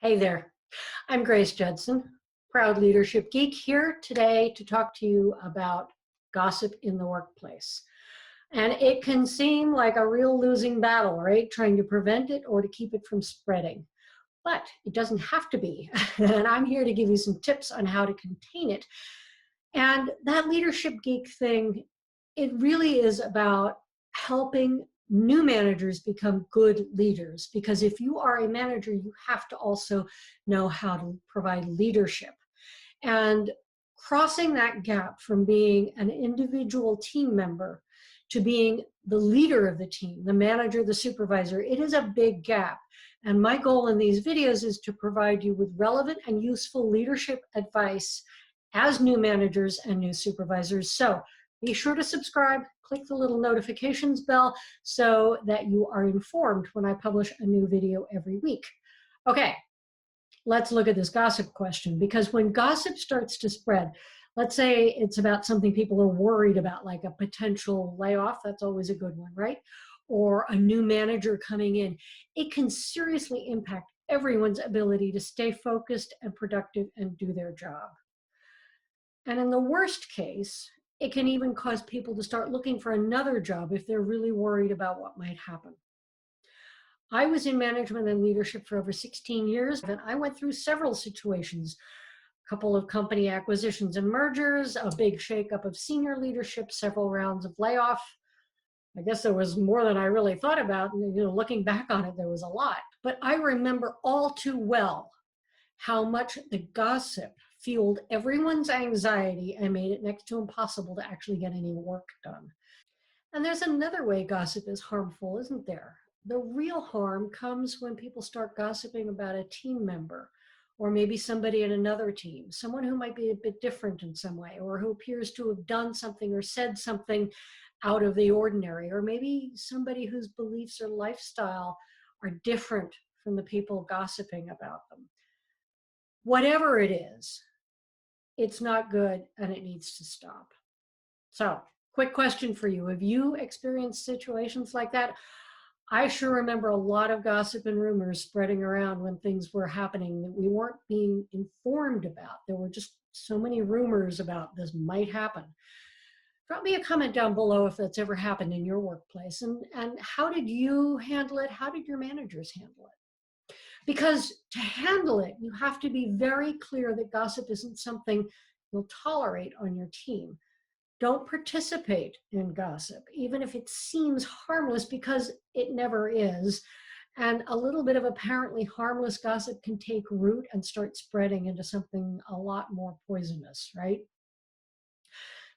Hey there, I'm Grace Judson, proud leadership geek, here today to talk to you about gossip in the workplace. And it can seem like a real losing battle, right? Trying to prevent it or to keep it from spreading. But it doesn't have to be. And I'm here to give you some tips on how to contain it. And that leadership geek thing, it really is about helping new managers become good leaders. Because if you are a manager, you have to also know how to provide leadership. And crossing that gap from being an individual team member to being the leader of the team, the manager, the supervisor, it is a big gap. And my goal in these videos is to provide you with relevant and useful leadership advice as new managers and new supervisors. So be sure to subscribe, click the little notifications bell so that you are informed when I publish a new video every week. Okay, let's look at this gossip question, because when gossip starts to spread, let's say it's about something people are worried about, like a potential layoff, that's always a good one, right? Or a new manager coming in, it can seriously impact everyone's ability to stay focused and productive and do their job. And in the worst case, it can even cause people to start looking for another job if they're really worried about what might happen. I was in management and leadership for over 16 years, and I went through several situations, a couple of company acquisitions and mergers, a big shakeup of senior leadership, several rounds of layoff. I guess there was more than I really thought about. And, looking back on it, there was a lot. But I remember all too well how much the gossip fueled everyone's anxiety and made it next to impossible to actually get any work done. And there's another way gossip is harmful, isn't there? The real harm comes when people start gossiping about a team member, or maybe somebody in another team, someone who might be a bit different in some way, or who appears to have done something or said something out of the ordinary, or maybe somebody whose beliefs or lifestyle are different from the people gossiping about them. Whatever it is, it's not good and it needs to stop. So, quick question for you. Have you experienced situations like that? I sure remember a lot of gossip and rumors spreading around when things were happening that we weren't being informed about. There were just so many rumors about this might happen. Drop me a comment down below if that's ever happened in your workplace. And how did you handle it? How did your managers handle it? Because to handle it, you have to be very clear that gossip isn't something you'll tolerate on your team. Don't participate in gossip, even if it seems harmless, because it never is. And a little bit of apparently harmless gossip can take root and start spreading into something a lot more poisonous, right?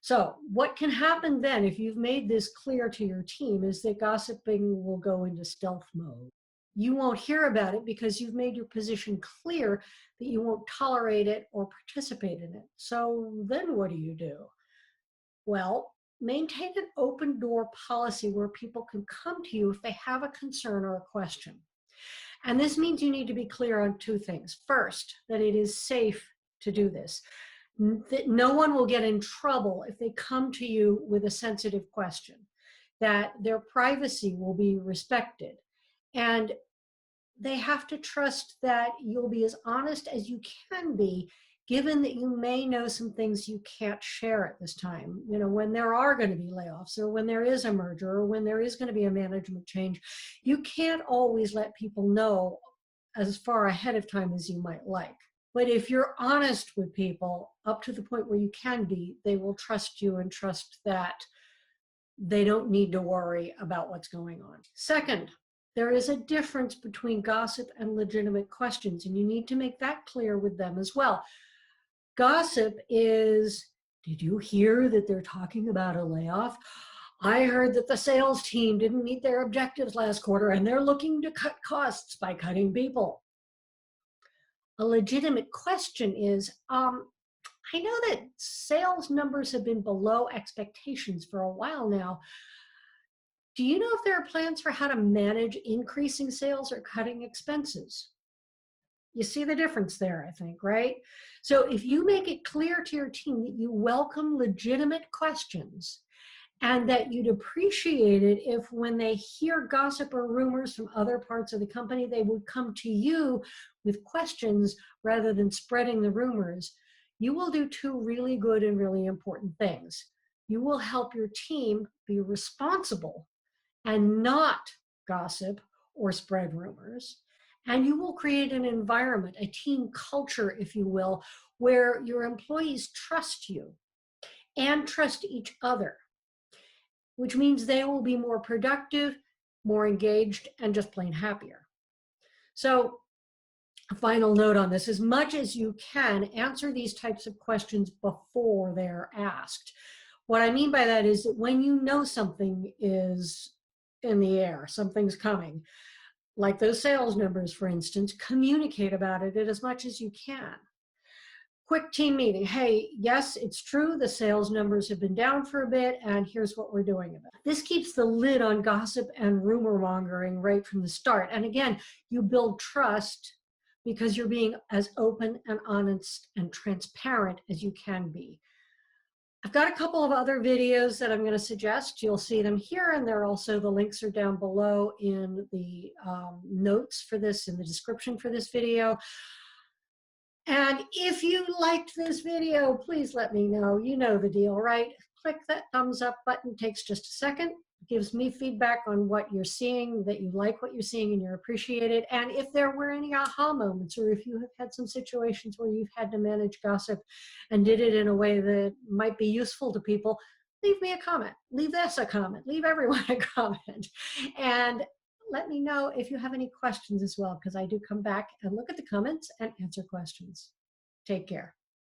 So what can happen then, if you've made this clear to your team, is that gossiping will go into stealth mode. You won't hear about it because you've made your position clear that you won't tolerate it or participate in it. So then what do? Well, maintain an open door policy where people can come to you if they have a concern or a question. And this means you need to be clear on two things. First, that it is safe to do this. That no one will get in trouble if they come to you with a sensitive question. That their privacy will be respected. And they have to trust that you'll be as honest as you can be, given that you may know some things you can't share at this time. When there are going to be layoffs, or when there is a merger, or when there is going to be a management change, you can't always let people know as far ahead of time as you might like. But if you're honest with people up to the point where you can be, they will trust you and trust that they don't need to worry about what's going on. Second, there is a difference between gossip and legitimate questions, and you need to make that clear with them as well. Gossip is, did you hear that they're talking about a layoff? I heard that the sales team didn't meet their objectives last quarter and they're looking to cut costs by cutting people. A legitimate question is, I know that sales numbers have been below expectations for a while now. Do you know if there are plans for how to manage increasing sales or cutting expenses? You see the difference there, I think, right? So if you make it clear to your team that you welcome legitimate questions and that you'd appreciate it if when they hear gossip or rumors from other parts of the company, they would come to you with questions rather than spreading the rumors. You will do two really good and really important things. You will help your team be responsible and not gossip or spread rumors. And you will create an environment, a team culture, if you will, where your employees trust you and trust each other, which means they will be more productive, more engaged, and just plain happier. So a final note on this, as much as you can, answer these types of questions before they're asked. What I mean by that is that when you know something is in the air, something's coming, like those sales numbers, for instance, communicate about it as much as you can. Quick team meeting. Hey, yes, it's true, the sales numbers have been down for a bit, and here's what we're doing about it. This keeps the lid on gossip and rumor mongering right from the start. And again, you build trust because you're being as open and honest and transparent as you can be. I've got a couple of other videos that I'm going to suggest. You'll see them here, and they're also, the links are down below in the notes for this, in the description for this video. And if you liked this video, please let me know. You know the deal, right? Click that thumbs up button. It takes just a second. It gives me feedback on what you're seeing, that you like what you're seeing and you're appreciated. And if there were any aha moments, or if you have had some situations where you've had to manage gossip and did it in a way that might be useful to people, leave me a comment. Leave this a comment. Leave everyone a comment. And let me know if you have any questions as well, because I do come back and look at the comments and answer questions. Take care.